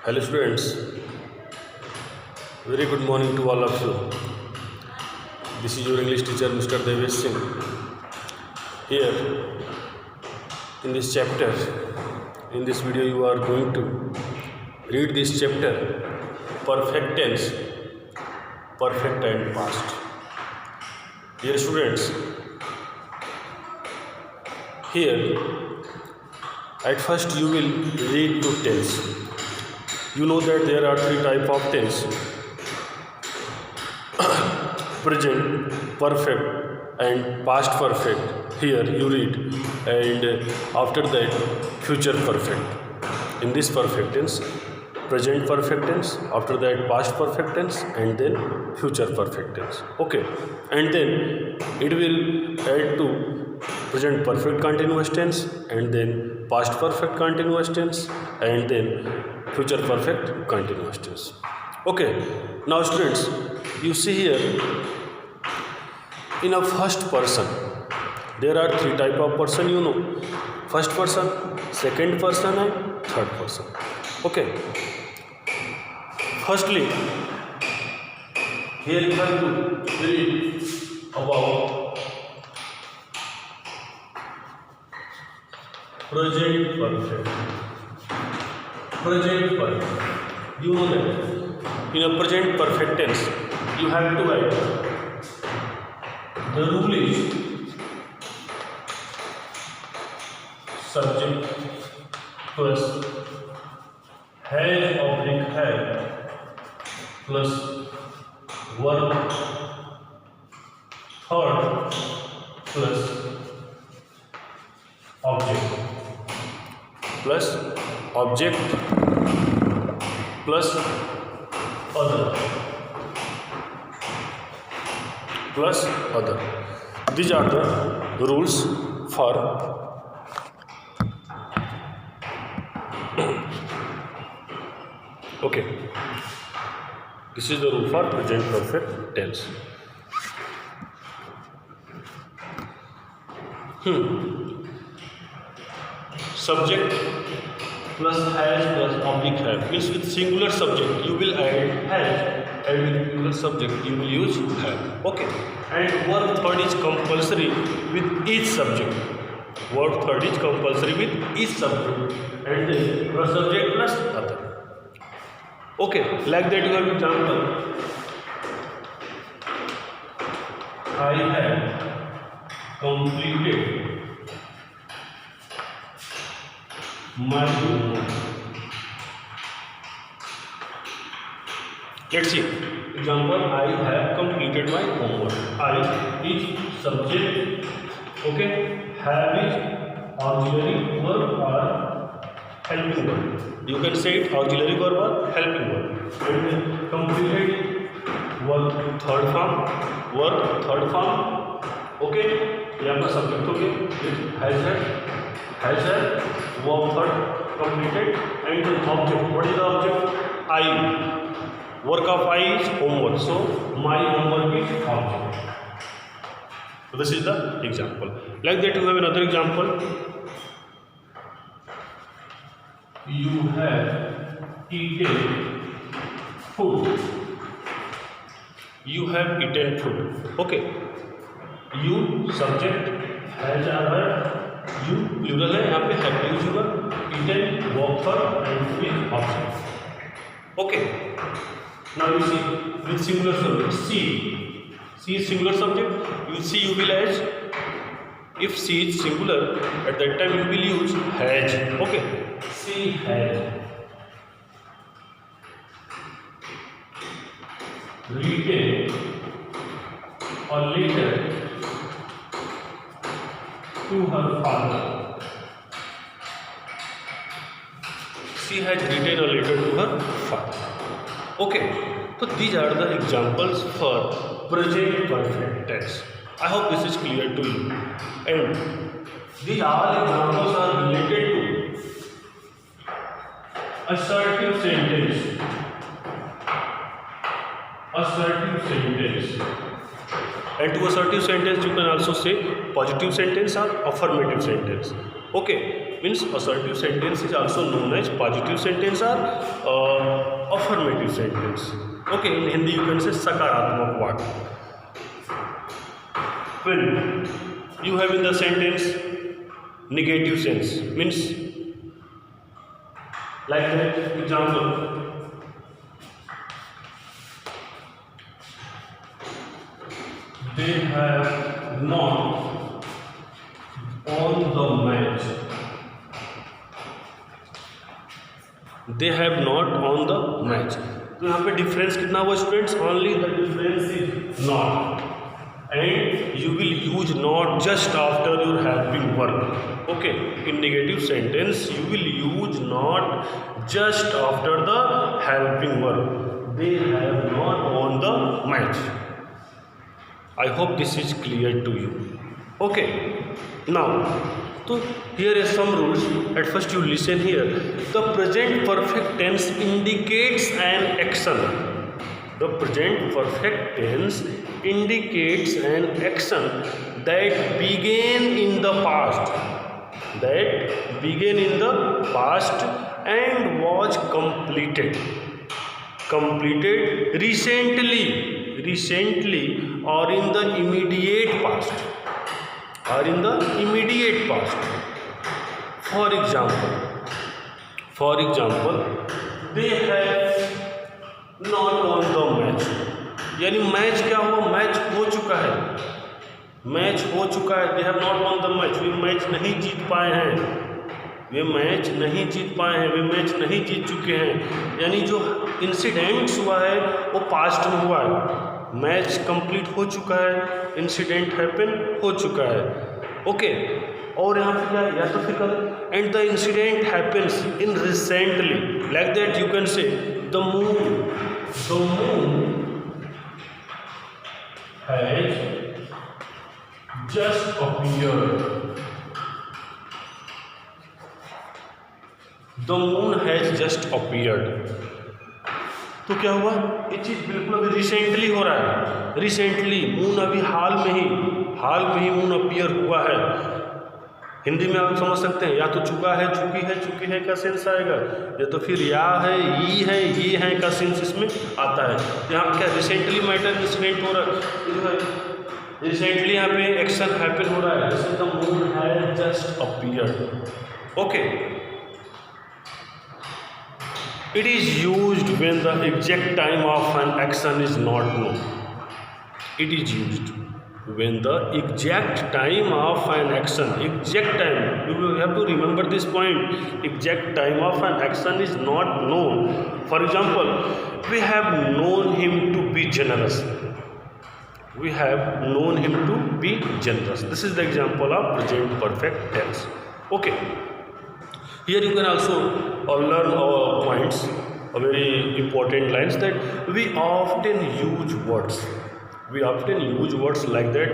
Hello students, very good morning to all of you. This is your English teacher Mr. Devesh Singh. Here in this chapter, in this video you are going to read this chapter perfect tense, perfect and past. Dear students, here at first you will read two tense. You know that there are three types of tense: present perfect and past perfect. Here you read, and after that future perfect. In this perfect tense, present perfect tense, after that past perfect tense, and then future perfect tense. Okay, and then it will add to present perfect continuous tense, and then past perfect continuous tense, and then future perfect continuous tense. Okay, now students, you see here in a first person there are three type of person, you know: first person, second person, and third person. Okay, firstly here you have to read about present perfect. Present perfect, you know that in a present perfect tense you have to add the rule is subject plus has oblique have plus verb third plus object plus other. These are the rules for okay. This is the rule for present perfect tense. Subject plus has plus oblique have means with singular subject you will add has, and with plural subject you will use have. Okay, and verb third is compulsory with each subject. Verb third is compulsory with each subject, and then plus subject plus other. Okay, like that you have example: I have completed my homework. Let's see example: I have completed my homework. I is subject, okay, have is auxiliary verb or helping verb. You can say it auxiliary verb or helping verb. And completed verb third form, okay. यहाँ पर subject हो गया, has had verb third completed, and the object. What is the object? I. Work of I is homework, so my homework is object. So this is the example. Like that you have another example: you have eaten food. You have eaten food. Okay. You subject, has other, you plural है, यहाँ पे have use होगा, eaten verb third and food is object. Okay. Now you see with singular subject, C is singular subject. You see you will as, if C is singular at that time you will use has. Okay, C has written a letter to her father. She has written a letter to her father. Okay, so these are the examples for present perfect tense. I hope this is clear to you. And these all examples are related to assertive sentence. And to assertive sentence you can also say positive sentence or affirmative sentence. Okay, means assertive sentence is also known as positive sentence or affirmative sentence. Okay, in Hindi you can say सकारात्मक वाक्य. When you have in the sentence negative sense, means like that example, they have not won the match. They have not won the match. तो यहाँ पे difference कितना हुआ students? Only the difference is not, and you will use not just after your helping verb. Okay, in negative sentence you will use not just after the helping verb. They have not won the match. I hope this is clear to you. Okay, now so here is some rules. At first you listen here. The present perfect tense indicates an action. The present perfect tense indicates an action that began in the past, and was completed recently or in the immediate past. For example, they have not won the match. यानी match क्या हुआ? Match हो चुका है. They have not won the match. Way match नहीं जीत पाए हैं. Way match नहीं जीत चुके हैं. यानी जो इंसिडेंट्स हुआ है वो पास्ट में हुआ है. मैच कंप्लीट हो चुका है, इंसिडेंट हैपन हो चुका है. ओके, और यहाँ पे क्या है? या तो फिर and the incident happens in recently, like that you can say the moon has just appeared. The moon has just appeared. तो क्या हुआ? ये चीज़ बिल्कुल अभी रिसेंटली हो रहा है. रिसेंटली मून अभी हाल में ही मून अपीयर हुआ है. हिंदी में आप समझ सकते हैं, या तो चुका है, चुकी है का सेंस आएगा, या तो फिर या है, ये है का सेंस इसमें आता है. यहाँ क्या रिसेंटली मैटर इंसिडेंट हो रहा है, रिसेंटली यहाँ पे एक्शन हैपन हो रहा है. जैसे the moon has just appeared. Okay, it is used when the exact time of an action is not known. It is used when the exact time of an action, exact time, you have to remember this point, exact time of an action is not known. For example, we have known him to be generous. This is the example of present perfect tense. Okay, here you can also learn points, very important lines, that we often use words like that,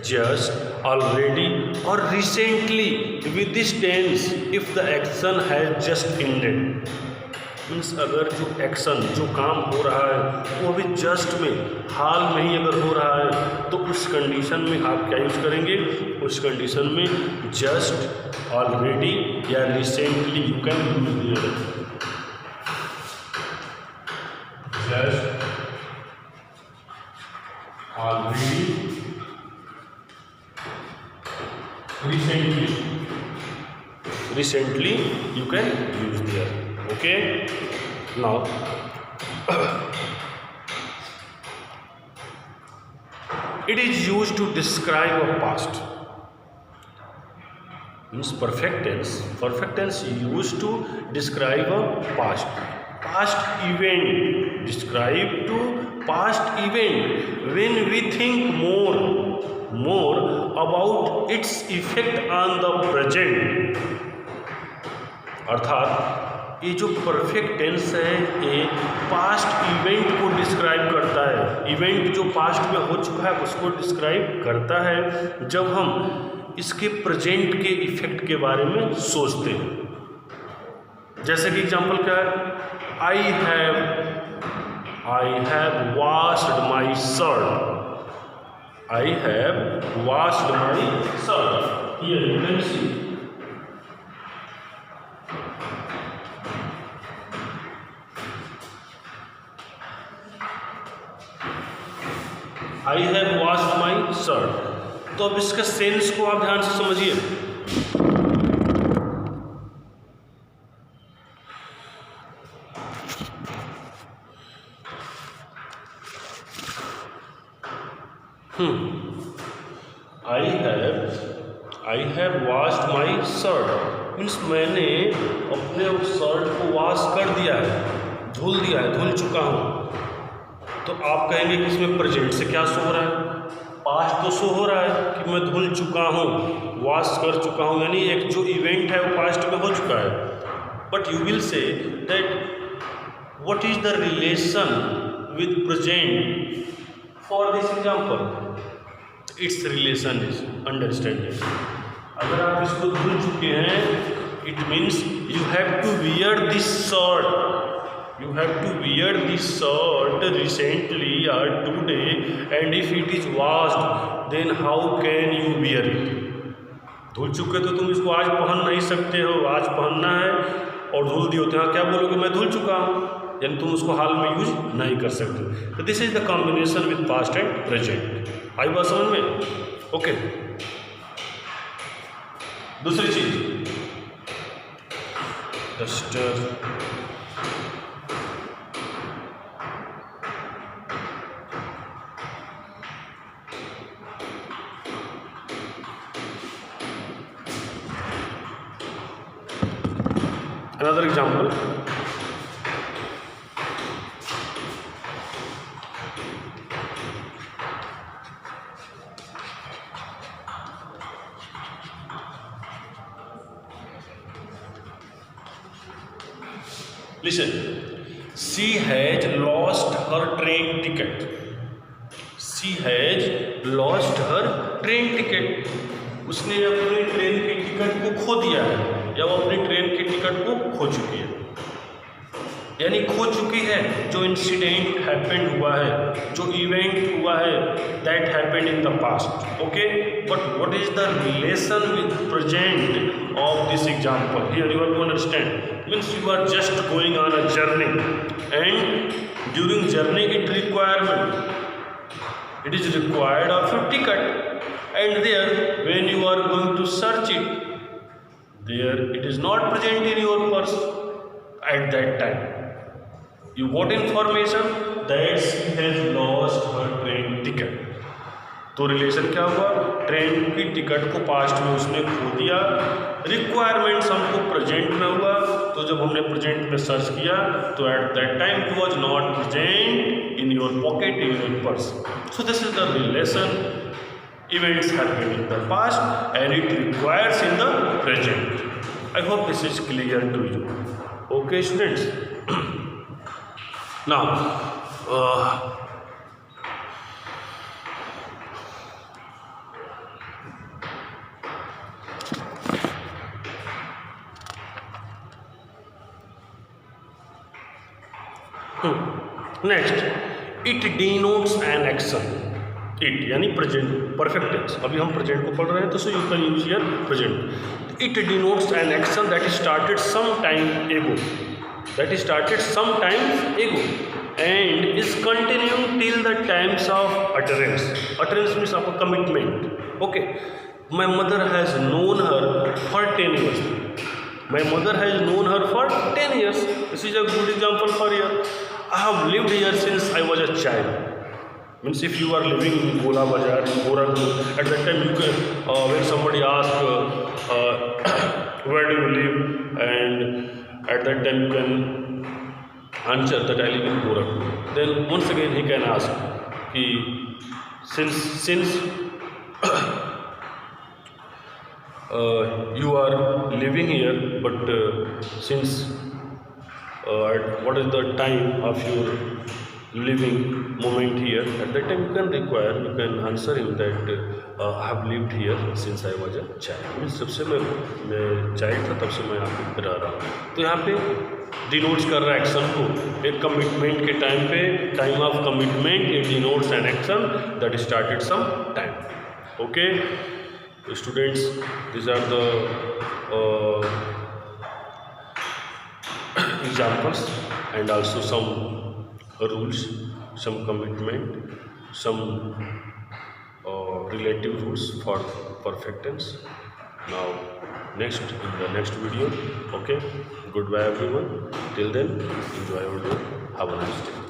just, already or recently with this tense if the action has just ended. Means अगर जो action, जो काम हो रहा है वो अभी just में, हाल में ही अगर हो रहा है, तो उस कंडीशन में आप क्या यूज़ करेंगे? उस कंडीशन में जस्ट, ऑलरेडी या recently you can use just, already, recently you can use there. Okay, now it is used to describe a past. Means perfect tense used to describe a past event, describe to past event when we think more about its effect on the present. अर्थात ये जो perfect tense है ये past event को describe करता है. Event जो past में हो चुका है उसको डिस्क्राइब करता है जब हम इसके प्रेजेंट के इफेक्ट के बारे में सोचते हैं. जैसे कि एग्जांपल क्या है? I have washed my shirt. I have washed my shirt. Here you can see I have washed my shirt. तो अब इसका सेंस को आप ध्यान से समझिए। I have washed my shirt means मैंने अपने शर्ट को वॉश कर दिया है, धुल दिया है, धुल चुका हूँ। तो आप कहेंगे कि इसमें प्रेजेंट से क्या शो हो रहा है? पास्ट तो शो हो रहा है कि मैं धुल चुका हूँ, वॉश कर चुका हूँ, यानी एक जो इवेंट है वो पास्ट में हो चुका है। But you will say that what is the relation with present for this example? It's relation is understanding. अगर आप इसको धुल चुके हैं, it means you have to wear this shirt, you have to wear this shirt recently और today, and if it is washed then how can you wear it? धुल चुके तो तुम इसको आज पहन नहीं सकते हो, आज पहनना है और धुल दिए होते हैं, क्या बोलोगे? मैं धुल चुका हूँ, यानी तुम उसको हाल में यूज नहीं कर सकते। तो this is the combination with past and present. आई बात समझ में? ओके। दूसरी चीज, duster, another example, listen, she has lost her train ticket, she has lost her train ticket, उसने अपनी ट्रेन की टिकट को खो दिया है, या वो अपनी ट्रेन की टिकट को खो चुकी है, यानी खो चुकी है। जो इंसिडेंट हैपेंड हुआ है, जो इवेंट हुआ है, that happened in the past. Okay, but what is the relation with present of this example? Here you have to understand, means you are just going on a journey, and during journey it requirement, it is required of your ticket, and there when you are going to search it, there it is not present in your purse at that time. You got information that she has lost her train ticket. तो relation क्या हुआ? Train की ticket को past में उसने खो दिया, requirements हमको प्रेजेंट में हुआ, तो जब हमने प्रेजेंट में सर्च किया तो at that time it was not present in your pocket, in your purse. So this is the relation, events happened in the past and it requires in the present. I hope this is clear to you. Okay students, now next, it denotes an action. It यानी present perfect tense, अभी हम present को पढ़ रहे हैं, तो so you can use here present. It denotes an action that started some time ago, that started some time ago and is continuing till the times of utterance. Utterance means आपका commitment. Okay, my mother has known her for 10 years. My mother has known her for 10 years. This is a good example for here. I have lived here since I was a child. Means if you are living in Gola Bazaar, in Gorakhpur, at that time you can, when somebody asks, where do you live? And at that time you can answer that I live in Gorakhpur. Then once again he can ask, कि since you are living here, but since what is the time of your living moment here, at that time you can answer him that I have lived here since I was a child. Means जब से मैं child था तब से मैं यहाँ पे रह रहा हूँ। तो यहाँ पे डिनोट्स कर रहा है एक्शन को, एक कमिटमेंट के टाइम पे, time of commitment, it denotes an action that started some time. Okay students, these are the examples and also some rules, some commitment some relative rules for perfect tense. Now next in the next video. Okay, goodbye everyone. Till then, enjoy your day. Have a nice day.